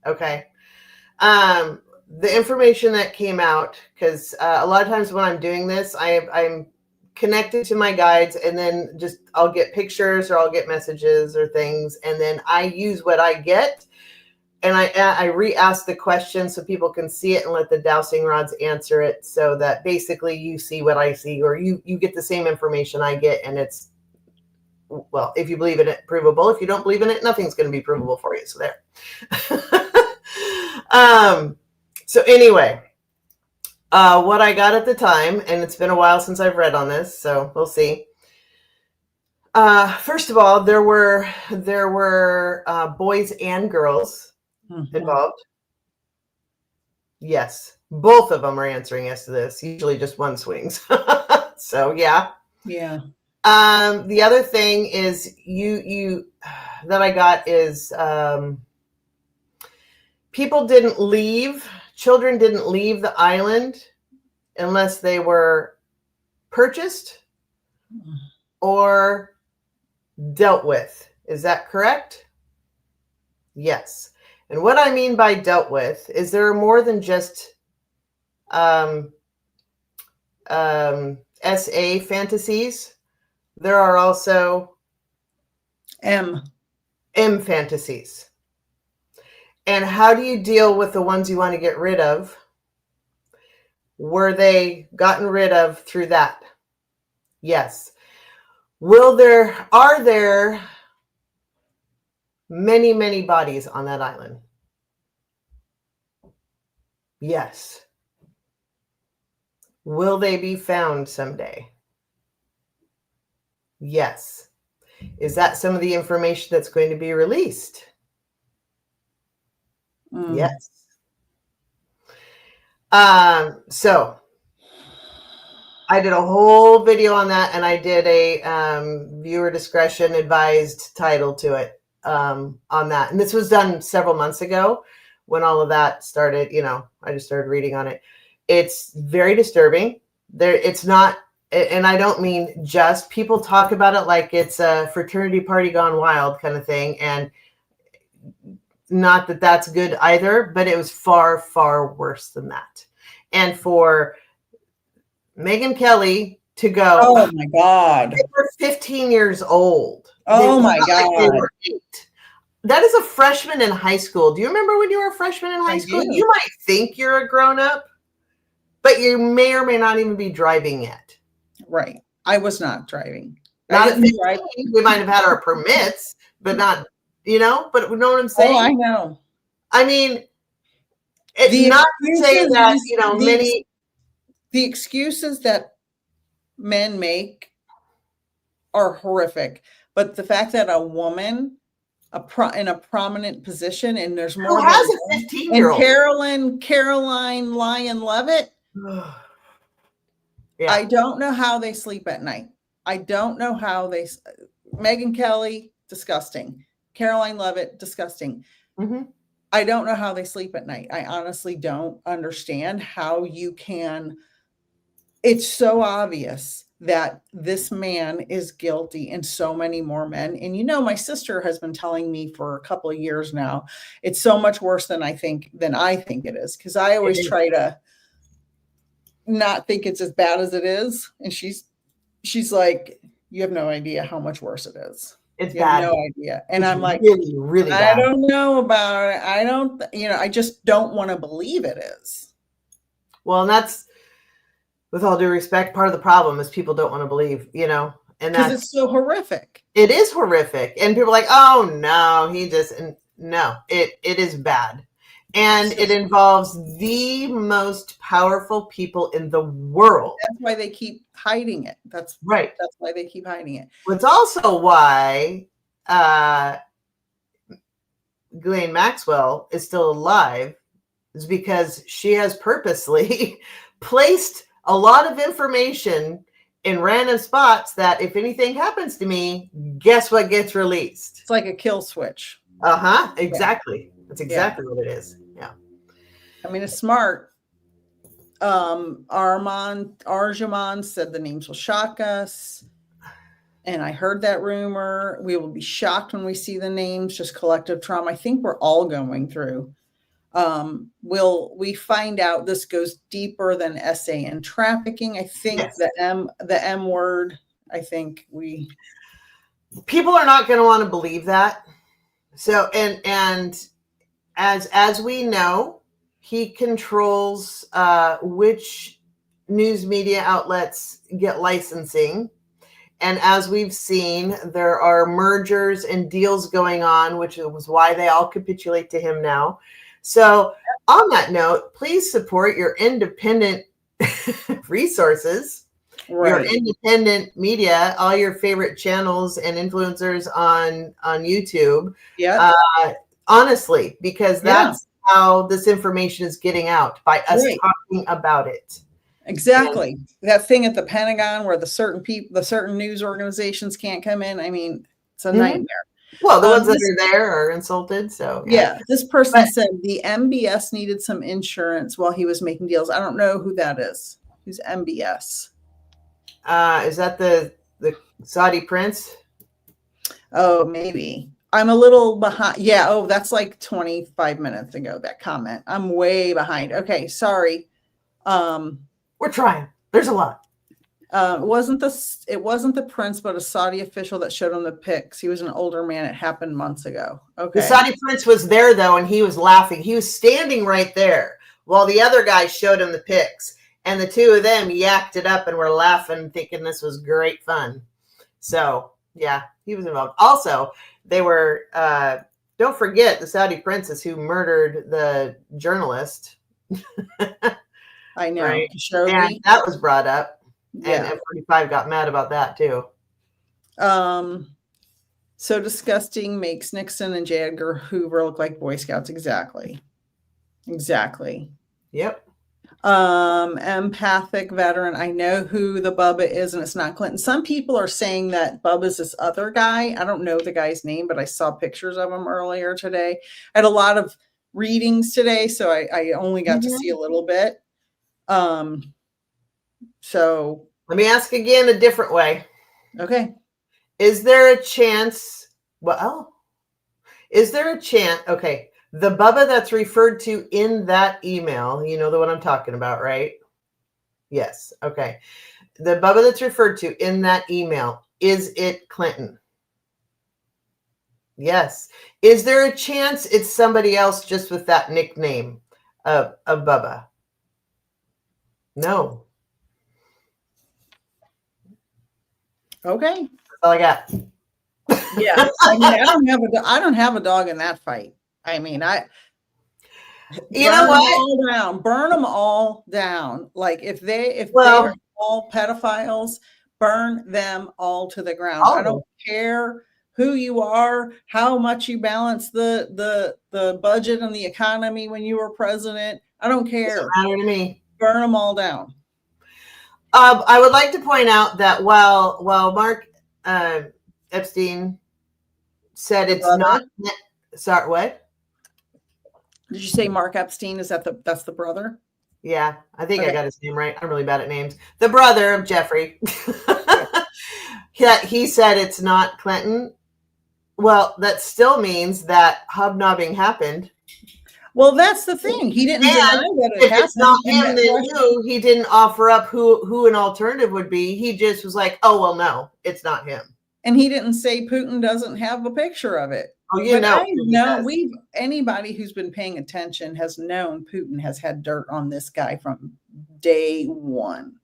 Speaker 2: Okay. The information that came out, because a lot of times when I'm doing this, I'm connected to my guides, and then just I'll get pictures or I'll get messages or things, and then I use what I get, and I re-ask the question so people can see it and let the dowsing rods answer it, so that basically you see what I see, or you get the same information I get, and it's, well, if you believe in it, provable. If you don't believe in it, nothing's going to be provable for you. So there. So anyway, what I got at the time, and it's been a while since I've read on this, so we'll see. First of all, there were boys and girls involved. Yes, both of them are answering yes to this. Usually just one swings. So yeah.
Speaker 1: Yeah.
Speaker 2: The other thing is you that I got is children didn't leave the island unless they were purchased or dealt with. Is that correct? Yes. And what I mean by dealt with is there are more than just SA fantasies. There are also M fantasies. And how do you deal with the ones you want to get rid of? Were they gotten rid of through that? Yes. Are there many, many bodies on that island? Yes. Will they be found someday? Yes. Is that some of the information that's going to be released? Yes. So I did a whole video on that, and I did a viewer discretion advised title to it on that. And this was done several months ago when all of that started. I just started reading on it. It's very disturbing. It's not, and I don't mean just, people talk about it like it's a fraternity party gone wild kind of thing. And not that that's good either, but it was far, far worse than that. And for Megyn Kelly to go,
Speaker 1: oh my God,
Speaker 2: they were 15 years old.
Speaker 1: Oh my God.
Speaker 2: Like they were 8. That is a freshman in high school. Do you remember when you were a freshman in high school? You might think you're a grown-up, but you may or may not even be driving yet.
Speaker 1: Right. I was not driving.
Speaker 2: Not at 15. We might have had our permits, but not, but you know what I'm saying?
Speaker 1: Oh, I know.
Speaker 2: I mean, it's not to say that, many.
Speaker 1: The excuses that men make are horrific, but the fact that a woman in a prominent position, and there's more
Speaker 2: who has a 15-year-old,
Speaker 1: and Caroline Lyon Levitt.
Speaker 2: Yeah.
Speaker 1: I don't know how they sleep at night. I don't know how they. Megyn Kelly, disgusting. Caroline Leavitt, disgusting.
Speaker 2: Mm-hmm.
Speaker 1: I don't know how they sleep at night. I honestly don't understand how you can. It's so obvious that this man is guilty and so many more men. And my sister has been telling me for a couple of years now, it's so much worse than I think it is. Because I always try to not think it's as bad as it is. And she's like, you have no idea how much worse it is.
Speaker 2: It's
Speaker 1: You
Speaker 2: bad.
Speaker 1: have no idea. And
Speaker 2: It's
Speaker 1: I'm like,
Speaker 2: really, really bad.
Speaker 1: I don't know about it. I don't, I just don't want to believe it is.
Speaker 2: Well, and that's, with all due respect, part of the problem is people don't want to believe, and
Speaker 1: because it's so horrific.
Speaker 2: It is horrific. And people are like, oh no, no, it is bad. And it involves the most powerful people in the world.
Speaker 1: That's why they keep hiding it. That's
Speaker 2: right.
Speaker 1: That's why they keep hiding it.
Speaker 2: It's also why Ghislaine Maxwell is still alive, is because she has purposely placed a lot of information in random spots that if anything happens to me, guess what gets released?
Speaker 1: It's like a kill switch.
Speaker 2: Exactly. Yeah. That's exactly what it is. Yeah.
Speaker 1: I mean, it's smart. Arjumand said the names will shock us. And I heard that rumor. We will be shocked when we see the names, just collective trauma. I think we're all going through. Will we find out this goes deeper than SA and trafficking? I think yes. the M word, I think
Speaker 2: people are not going to want to believe that. So, and as we know, he controls which news media outlets get licensing. And as we've seen, there are mergers and deals going on, which was why they all capitulate to him now. So on that note, please support your independent resources, right. Your independent media, all your favorite channels and influencers on YouTube.
Speaker 1: Yeah.
Speaker 2: Honestly, because that's how this information is getting out, by us talking about it.
Speaker 1: Exactly. That thing at the Pentagon where the certain news organizations can't come in. I mean, it's a nightmare.
Speaker 2: Well, the ones that are there are insulted. So
Speaker 1: yeah, this person said the MBS needed some insurance while he was making deals. I don't know who that is. Who's MBS?
Speaker 2: Is that the Saudi prince?
Speaker 1: Oh, maybe. I'm a little behind. Yeah. Oh, that's like 25 minutes ago, that comment. I'm way behind. Okay. Sorry.
Speaker 2: We're trying. There's a lot.
Speaker 1: It wasn't the prince, but a Saudi official that showed him the pics. He was an older man. It happened months ago. Okay.
Speaker 2: The Saudi prince was there though, and he was laughing. He was standing right there while the other guy showed him the pics, and the two of them yacked it up and were laughing, thinking this was great fun. So yeah, he was involved. Also, they were. Don't forget the Saudi princess who murdered the journalist.
Speaker 1: I know.
Speaker 2: Right? And that was brought up.
Speaker 1: Yeah.
Speaker 2: And F45 got mad about that too.
Speaker 1: So disgusting makes Nixon and J. Edgar Hoover look like Boy Scouts. Exactly.
Speaker 2: Yep.
Speaker 1: Empathic veteran. I know who the Bubba is, and it's not Clinton. Some people are saying that Bubba's this other guy. I don't know the guy's name, but I saw pictures of him earlier today. I had a lot of readings today, so I only got to see a little bit. So
Speaker 2: let me ask again a different way.
Speaker 1: Okay.
Speaker 2: Is there a chance? Well, is there a chance? Okay. The Bubba that's referred to in that email, you know the one I'm talking about, right? Yes. Okay. The Bubba that's referred to in that email, is it Clinton? Yes. Is there a chance it's somebody else just with that nickname of Bubba? No.
Speaker 1: Okay.
Speaker 2: That's all I got.
Speaker 1: Yeah. I mean, I don't have a dog in that fight. I mean,
Speaker 2: you know what?
Speaker 1: Burn them all down. Like if they're all pedophiles, burn them all to the ground. I don't care who you are, how much you balance the budget and the economy when you were president. I don't care.
Speaker 2: Doesn't matter to me.
Speaker 1: Burn them all down.
Speaker 2: I would like to point out that while Mark Epstein said it's not. Sorry, what?
Speaker 1: Did you say Mark Epstein? Is that's the brother?
Speaker 2: Yeah, I think I got his name right. I'm really bad at names. The brother of Jeffrey. Yeah, he said it's not Clinton. Well, that still means that hobnobbing happened.
Speaker 1: Well, that's the thing. He didn't deny that it happened.
Speaker 2: If it's not him, then who? He didn't offer up who an alternative would be. He just was like, "Oh well, no, it's not him."
Speaker 1: And he didn't say Putin doesn't have a picture of it.
Speaker 2: Oh, you
Speaker 1: but
Speaker 2: know,
Speaker 1: I know anybody who's been paying attention has known Putin has had dirt on this guy from day one.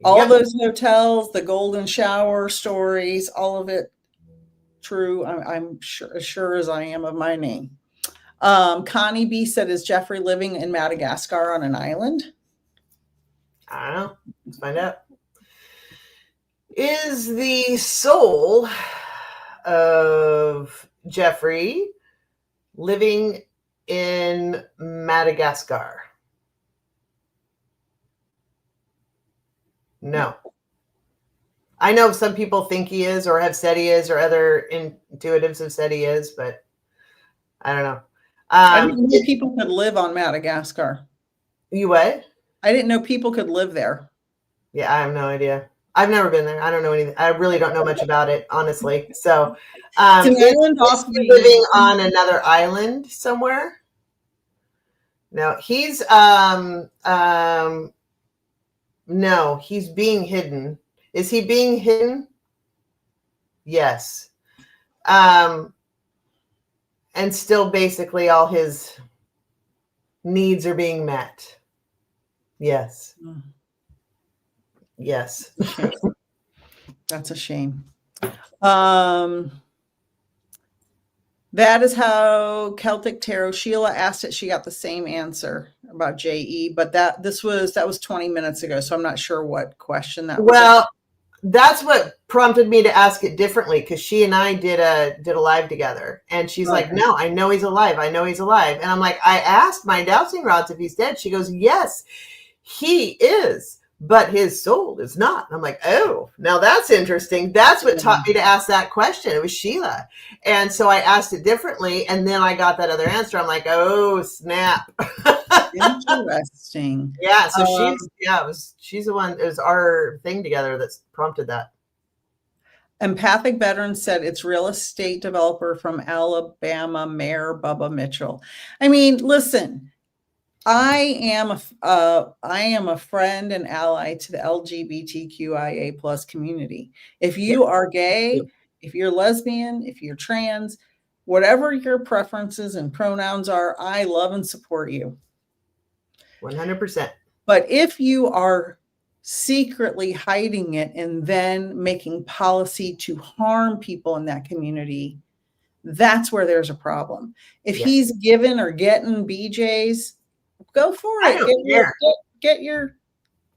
Speaker 1: All those hotels, the golden shower stories, all of it true. I'm sure as I am of my name. Connie B said, is Jeffrey living in Madagascar on an island?
Speaker 2: I don't know. Let's find out. Is the soul of Jeffrey living in Madagascar? No. I know some people think he is or have said he is or other intuitives have said he is, but I don't know.
Speaker 1: I didn't know people could live on Madagascar.
Speaker 2: You what?
Speaker 1: I didn't know people could live there.
Speaker 2: Yeah, I have no idea. I've never been there. I don't know anything. I really don't know much about it, honestly. So,
Speaker 1: it's
Speaker 2: living on another island somewhere. No, he's no, he's being hidden. Is he being hidden? Yes. And still basically all his needs are being met. Yes. Yes.
Speaker 1: That's a shame. That is how Celtic Tarot. Sheila asked it. She got the same answer about JE, but that was 20 minutes ago. So I'm not sure what question that was.
Speaker 2: Well, that's what prompted me to ask it differently, because she and I did a live together, and she's like, no, I know he's alive. I know he's alive. And I'm like, I asked my dowsing rods if he's dead. She goes, yes, he is, but his soul is not. And I'm like, oh, now that's interesting. That's what taught me to ask that question. It was Sheila. And so I asked it differently, and then I got that other answer. I'm like, oh, snap.
Speaker 1: Interesting.
Speaker 2: Yeah, so she's the one. It was our thing together that's prompted that.
Speaker 1: Empathic Veteran said it's real estate developer from Alabama, Mayor Bubba Mitchell. I mean, listen, I am a friend and ally to the LGBTQIA plus community. If you are gay, if you're lesbian, if you're trans, whatever your preferences and pronouns are, I love and support you.
Speaker 2: 100%.
Speaker 1: But if you are secretly hiding it and then making policy to harm people in that community, that's where there's a problem. If he's given or getting BJs, go for it. Get your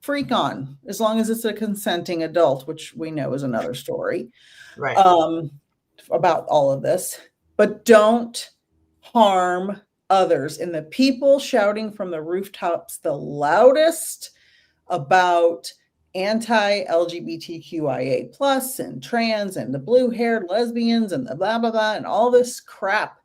Speaker 1: freak on, as long as it's a consenting adult, which we know is another story,
Speaker 2: right?
Speaker 1: About all of this. But don't harm others. And the people shouting from the rooftops the loudest about anti-LGBTQIA plus and trans and the blue-haired lesbians and the blah, blah, blah, and all this crap,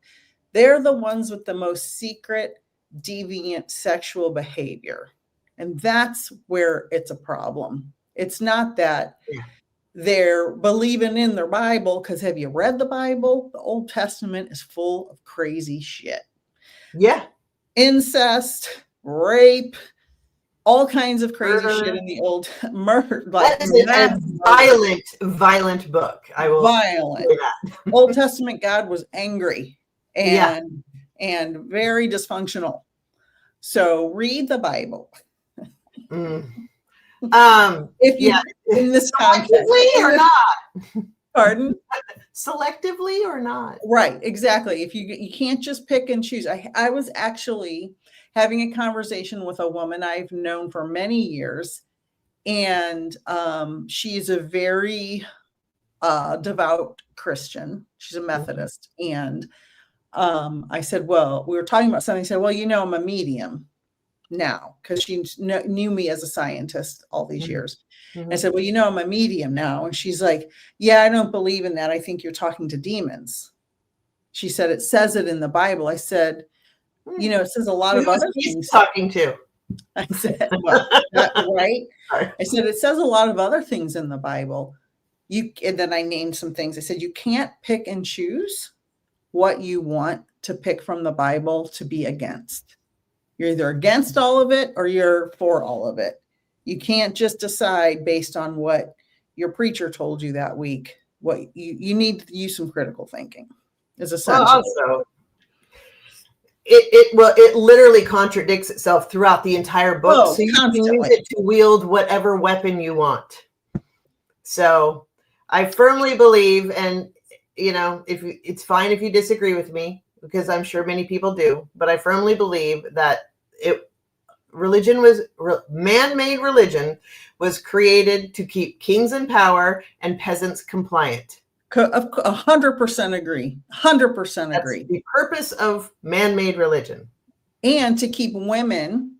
Speaker 1: they're the ones with the most secret, deviant sexual behavior. And that's where it's a problem. It's not that they're believing in their Bible, because have you read the Bible? The Old Testament is full of crazy shit.
Speaker 2: Yeah.
Speaker 1: Incest, rape, all kinds of crazy shit in the old murder.
Speaker 2: That is a violent book. I will
Speaker 1: violent. Old Testament God was angry and very dysfunctional. So read the Bible. If you in this context
Speaker 2: or not.
Speaker 1: Pardon?
Speaker 2: Selectively or not?
Speaker 1: Right, exactly. If you can't just pick and choose. I was actually having a conversation with a woman I've known for many years, and she's a very devout Christian. She's a Methodist. And I said, well, we were talking about something. I said, well, I'm a medium. now because she knew me as a scientist all these years.
Speaker 2: Mm-hmm.
Speaker 1: I said, well, you know, I'm a medium now. And she's like, yeah, I don't believe in that. I think you're talking to demons. She said, it says it in the Bible. I said, you know, it says a lot of other things.
Speaker 2: Talking to.
Speaker 1: I said, well, right. I said, it says a lot of other things in the Bible. And then I named some things. I said, you can't pick and choose what you want to pick from the Bible to be against. You're either against all of it or you're for all of it. You can't just decide based on what your preacher told you that week. What you need to use some critical thinking is essential.
Speaker 2: Well, also, it literally contradicts itself throughout the entire book. So you constantly can use it to wield whatever weapon you want. So I firmly believe, and you know, it's fine if you disagree with me, because I'm sure many people do, but I firmly believe that man-made religion was created to keep kings in power and peasants compliant.
Speaker 1: 100% agree. 100% agree.
Speaker 2: That's the purpose of man-made religion.
Speaker 1: And to keep women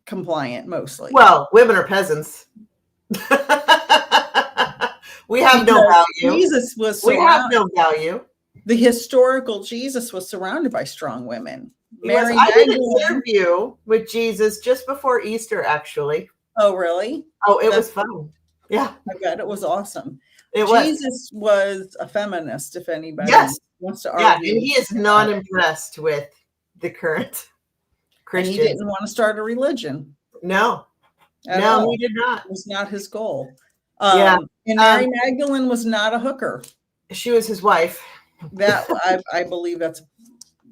Speaker 1: compliant, mostly.
Speaker 2: Well, women are peasants. We have no value.
Speaker 1: Jesus was
Speaker 2: we have no value.
Speaker 1: The historical Jesus was surrounded by strong women.
Speaker 2: I did an interview with Jesus just before Easter, actually.
Speaker 1: Oh, really?
Speaker 2: Oh, it was fun. Yeah.
Speaker 1: I bet it was awesome.
Speaker 2: Jesus
Speaker 1: was a feminist, if anybody wants to argue.
Speaker 2: Yeah, and he is not impressed with the current Christians.
Speaker 1: And he didn't want to start a religion.
Speaker 2: No, he did not.
Speaker 1: It was not his goal. And Mary Magdalene was not a hooker.
Speaker 2: She was his wife.
Speaker 1: That I believe that's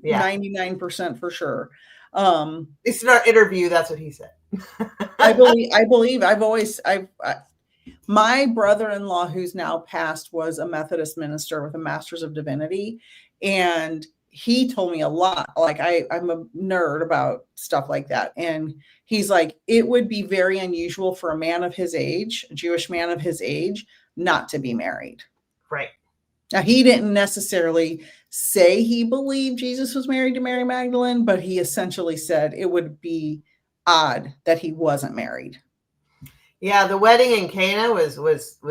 Speaker 1: 99% for sure.
Speaker 2: It's in our interview. That's what he said.
Speaker 1: I believe my brother-in-law, who's now passed, was a Methodist minister with a Master's of Divinity. And he told me a lot. Like I'm a nerd about stuff like that. And he's like, it would be very unusual for a man of his age, a Jewish man of his age, not to be married.
Speaker 2: Right.
Speaker 1: Now, he didn't necessarily say he believed Jesus was married to Mary Magdalene, but he essentially said it would be odd that he wasn't married.
Speaker 2: Yeah, the wedding in Cana was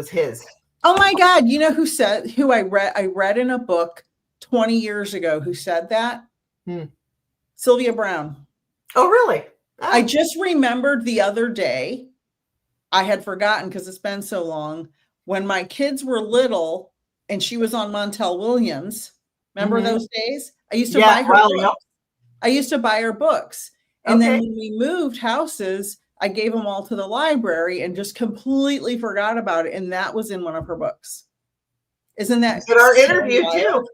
Speaker 2: his.
Speaker 1: Oh my God. You know who I read in a book 20 years ago who said that? Sylvia Brown.
Speaker 2: Oh, really? Oh.
Speaker 1: I just remembered the other day, I had forgotten because it's been so long, when my kids were little and she was on Montel Williams. Remember those days? I used to buy her books. I used to buy her books. And then when we moved houses, I gave them all to the library and just completely forgot about it. And that was in one of her books. Isn't that
Speaker 2: in our interview too?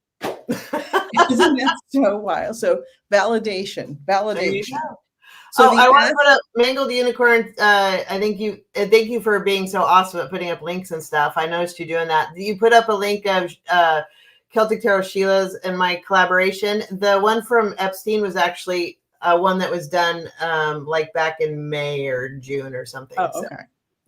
Speaker 1: Isn't that so wild? So validation.
Speaker 2: So I want to put up Mangled Unicorn. Thank you for being so awesome at putting up links and stuff. I noticed you doing that. You put up a link of Celtic Tarot Sheila's and my collaboration. The one from Epstein was actually one that was done like back in May or June or something.
Speaker 1: Oh, okay.
Speaker 2: So,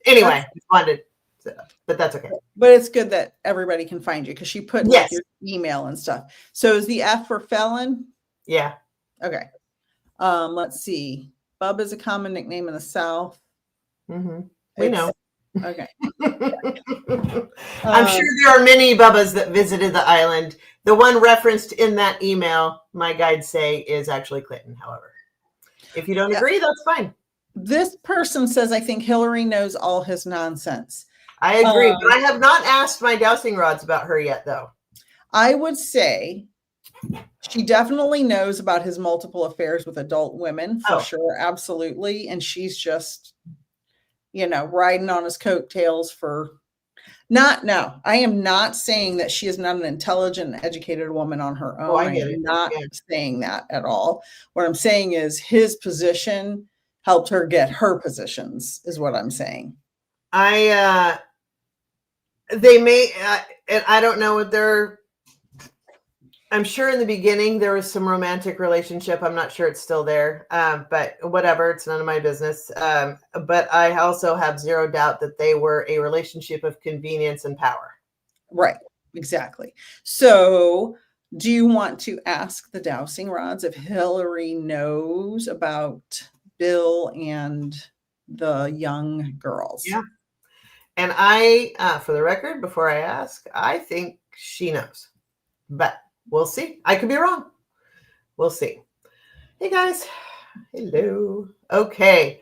Speaker 2: anyway, but that's okay.
Speaker 1: But it's good that everybody can find you because she put like your email and stuff. So is the F for felon?
Speaker 2: Yeah.
Speaker 1: Okay. Let's see. Bubba is a common nickname in the South.
Speaker 2: Mm-hmm. We know.
Speaker 1: Okay.
Speaker 2: I'm sure there are many Bubbas that visited the island. The one referenced in that email, my guides say, is actually Clinton, however. If you don't agree, that's fine.
Speaker 1: This person says, I think Hillary knows all his nonsense.
Speaker 2: I agree, but I have not asked my dowsing rods about her yet, though.
Speaker 1: I would say she definitely knows about his multiple affairs with adult women, for sure. Absolutely. And she's just, riding on his coattails for I am not saying that she is not an intelligent, educated woman on her own. I am not saying that at all. What I'm saying is his position helped her get her positions, is what I'm saying.
Speaker 2: They may, and I don't know what I'm sure in the beginning there was some romantic relationship. I'm not sure it's still there, but whatever, it's none of my business. But I also have zero doubt that they were a relationship of convenience and power.
Speaker 1: Right, exactly. So Do you want to ask the dowsing rods if Hillary knows about Bill and the young girls?
Speaker 2: Yeah. And I, for the record, before I ask, I think she knows. But we'll see. I could be wrong. We'll see. Hey, guys. Hello. Okay.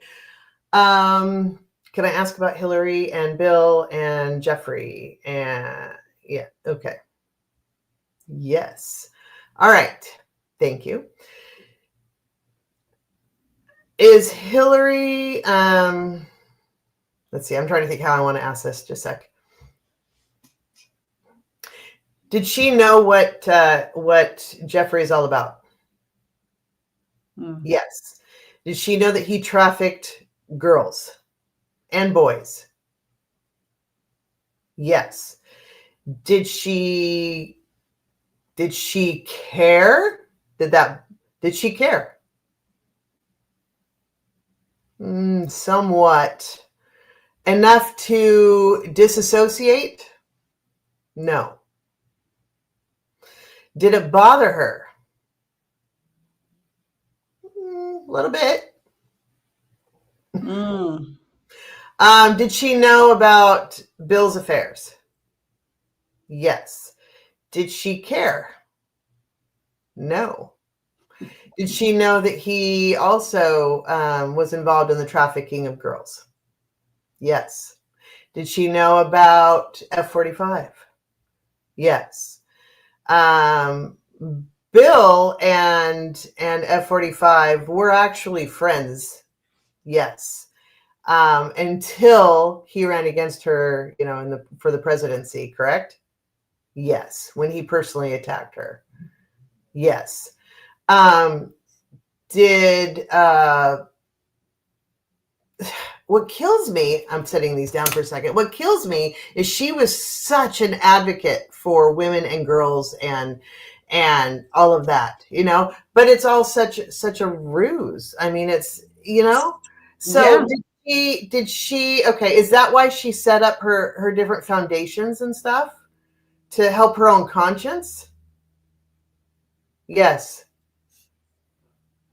Speaker 2: Can I ask about Hillary and Bill and Jeffrey? And yeah, okay. Yes. All right. Thank you. Is Hillary, let's see, I'm trying to think how I want to ask this. Just a sec. Did she know what Jeffrey is all about? Yes. Did she know that he trafficked girls and boys? Yes. Did she care? Did she care? Somewhat. Enough to disassociate? No. Did it bother her? A little bit. Did she know about Bill's affairs? Yes. Did she care? No. Did she know that he also was involved in the trafficking of girls? Yes. Did she know about F-45? Yes. Bill and F-45 were actually friends. Yes. Until he ran against her, for the presidency, correct? Yes. When he personally attacked her. Yes. What kills me, I'm setting these down for a second. What kills me is she was such an advocate for women and girls and all of that, but it's all such a ruse. I mean, it's, so yeah. Did she, okay. Is that why she set up her different foundations and stuff to help her own conscience? Yes.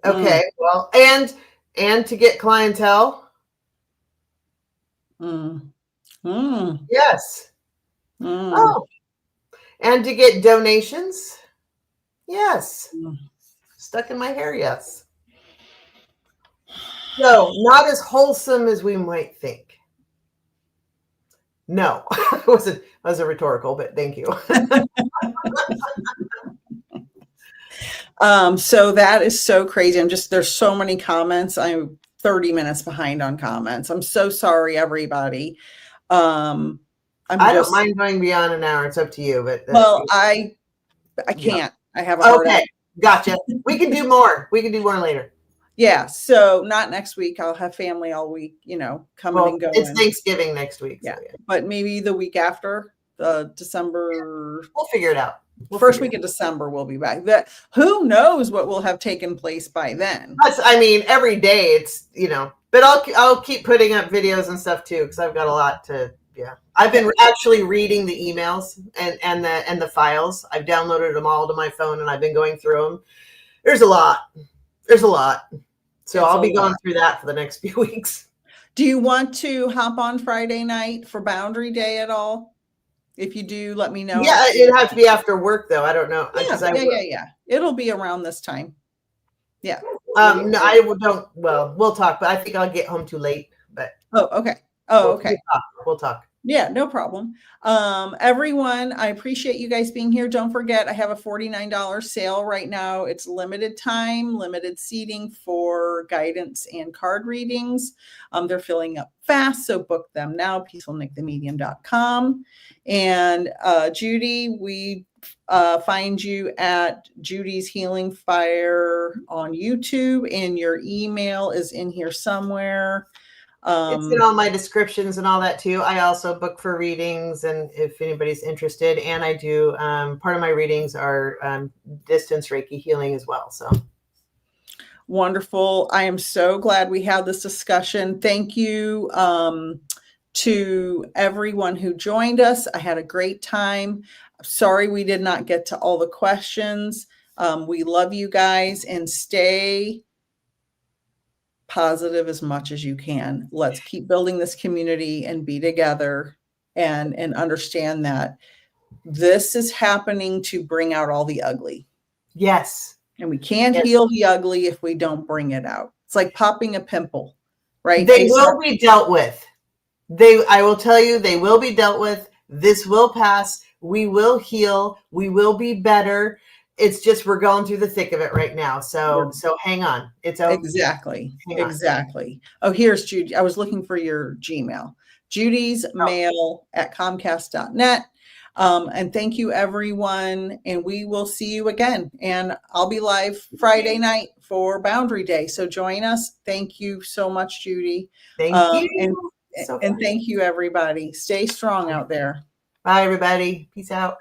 Speaker 2: Okay. Well, and to get clientele. Yes. Oh, and to get donations. Yes. Stuck in my hair. Yes. So not as wholesome as we might think. No, it wasn't. Was a rhetorical, but thank you.
Speaker 1: So that is so crazy. There's so many comments. I'm 30 minutes behind on comments. I'm so sorry, everybody. I
Speaker 2: don't mind going beyond an hour. It's up to you, but
Speaker 1: I can't. I have a hard
Speaker 2: okay. Gotcha. We can do more. We can do more later.
Speaker 1: Yeah. So not next week. I'll have family all week, coming and going.
Speaker 2: It's Thanksgiving next week.
Speaker 1: Yeah. So yeah. But maybe the week after, December.
Speaker 2: We'll figure it out.
Speaker 1: First week of December, we'll be back. Who knows what will have taken place by then?
Speaker 2: I mean, every day it's, but I'll keep putting up videos and stuff too, because I've got a lot to. Yeah, I've been actually reading the emails and the files. I've downloaded them all to my phone and I've been going through them. There's a lot. So I'll be going through that for the next few weeks.
Speaker 1: Do you want to hop on Friday night for Boundary Day at all? If you do, let me know.
Speaker 2: Yeah, it'd have to be after work though. I don't know.
Speaker 1: Yeah. It'll be around this time. Yeah.
Speaker 2: No, I don't. Well, we'll talk, but I think I'll get home too late. But
Speaker 1: okay.
Speaker 2: We'll talk.
Speaker 1: Yeah, no problem. Everyone, I appreciate you guys being here. Don't forget, I have a $49 sale right now. It's limited time, limited seating for guidance and card readings. They're filling up fast, so book them now, peacefulnickthemedium.com. And Judy, we find you at Judy's Healing Fire on YouTube, and your email is in here somewhere.
Speaker 2: It's in all my descriptions and all that too. I also book for readings, and if anybody's interested, and I do part of my readings are distance Reiki healing as well. So
Speaker 1: wonderful. I am so glad we had this discussion. Thank you to everyone who joined us. I had a great time. Sorry we did not get to all the questions. We love you guys, and stay positive as much as you can. Let's keep building this community and be together, and understand that this is happening to bring out all the ugly.
Speaker 2: Yes.
Speaker 1: And we can't heal the ugly if we don't bring it out. It's like popping a pimple, right?
Speaker 2: They will be dealt with. I will tell you, they will be dealt with. This will pass. We will heal. We will be better. It's just we're going through the thick of it right now. So hang on. It's okay.
Speaker 1: Exactly. Oh, here's Judy. I was looking for your Gmail. Judy's mail at comcast.net. And thank you, everyone. And we will see you again. And I'll be live Friday night for Boundary Day. So join us. Thank you so much, Judy.
Speaker 2: Thank you.
Speaker 1: And thank you, everybody. Stay strong out there.
Speaker 2: Bye, everybody. Peace out.